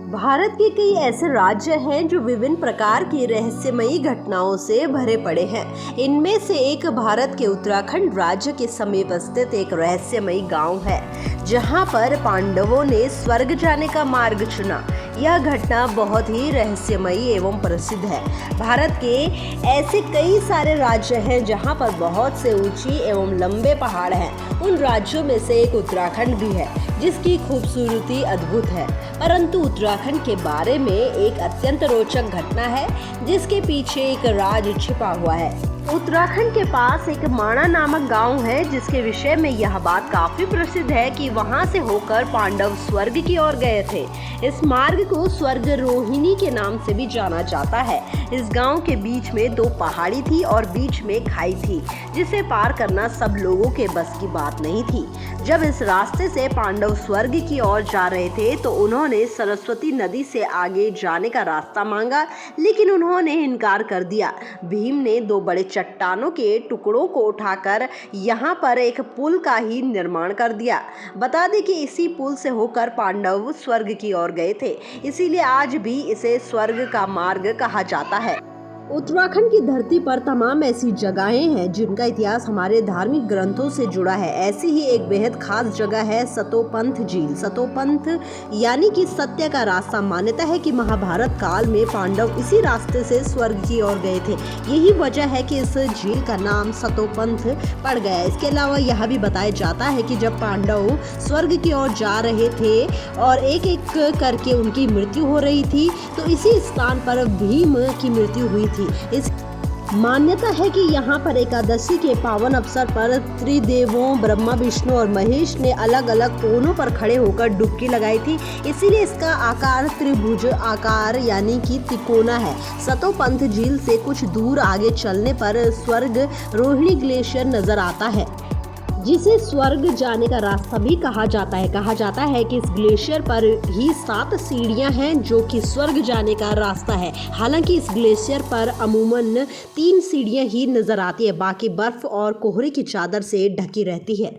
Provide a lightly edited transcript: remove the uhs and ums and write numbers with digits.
भारत के कई ऐसे राज्य हैं जो विभिन्न प्रकार की रहस्यमयी घटनाओं से भरे पड़े हैं। इनमें से एक भारत के उत्तराखंड राज्य के समीप स्थित एक रहस्यमयी गांव है, जहां पर पांडवों ने स्वर्ग जाने का मार्ग चुना। यह घटना बहुत ही रहस्यमयी एवं प्रसिद्ध है। भारत के ऐसे कई सारे राज्य हैं जहां पर बहुत से ऊंची एवं लंबे पहाड़ हैं। उन राज्यों में से एक उत्तराखंड भी है, जिसकी खूबसूरती अद्भुत है। परंतु उत्तराखंड के बारे में एक अत्यंत रोचक घटना है, जिसके पीछे एक राज छिपा हुआ है। उत्तराखंड के पास एक माणा नामक गांव है, जिसके विषय में यह बात काफी प्रसिद्ध है कि वहां से होकर पांडव स्वर्ग की ओर गए थे। इस मार्ग को स्वर्ग रोहिणी के नाम से भी जाना जाता है। इस गांव के बीच में दो पहाड़ी थी और बीच में खाई थी, जिसे पार करना सब लोगों के बस की बात नहीं थी। जब इस रास्ते से पांडव स्वर्ग की ओर जा रहे थे तो उन्होंने सरस्वती नदी से आगे जाने का रास्ता मांगा, लेकिन उन्होंने इनकार कर दिया। भीम ने दो बड़े चट्टानों के टुकड़ों को उठाकर यहाँ पर एक पुल का ही निर्माण कर दिया। बता दें कि इसी पुल से होकर पांडव स्वर्ग की ओर गए थे, इसीलिए आज भी इसे स्वर्ग का मार्ग कहा जाता है। उत्तराखंड की धरती पर तमाम ऐसी जगहें हैं जिनका इतिहास हमारे धार्मिक ग्रंथों से जुड़ा है। ऐसी ही एक बेहद खास जगह है सतोपंथ झील। सतोपंथ यानी कि सत्य का रास्ता। मान्यता है कि महाभारत काल में पांडव इसी रास्ते से स्वर्ग की ओर गए थे। यही वजह है कि इस झील का नाम सतोपंथ पड़ गया। इसके अलावा यह भी बताया जाता है कि जब पांडव स्वर्ग की ओर जा रहे थे और एक एक करके उनकी मृत्यु हो रही थी, तो इसी स्थान पर भीम की मृत्यु हुई थी। इस मान्यता है कि यहाँ पर एकादशी के पावन अवसर पर त्रिदेवों ब्रह्मा विष्णु और महेश ने अलग अलग कोनों पर खड़े होकर डुबकी लगाई थी, इसीलिए इसका आकार त्रिभुज आकार यानी कि तिकोना है। सतोपंथ झील से कुछ दूर आगे चलने पर स्वर्ग रोहिणी ग्लेशियर नजर आता है, जिसे स्वर्ग जाने का रास्ता भी कहा जाता है। कहा जाता है कि इस ग्लेशियर पर ही 7 सीढ़ियां हैं, जो कि स्वर्ग जाने का रास्ता है। हालांकि इस ग्लेशियर पर अमूमन 3 सीढ़ियां ही नजर आती है, बाकी बर्फ और कोहरे की चादर से ढकी रहती है।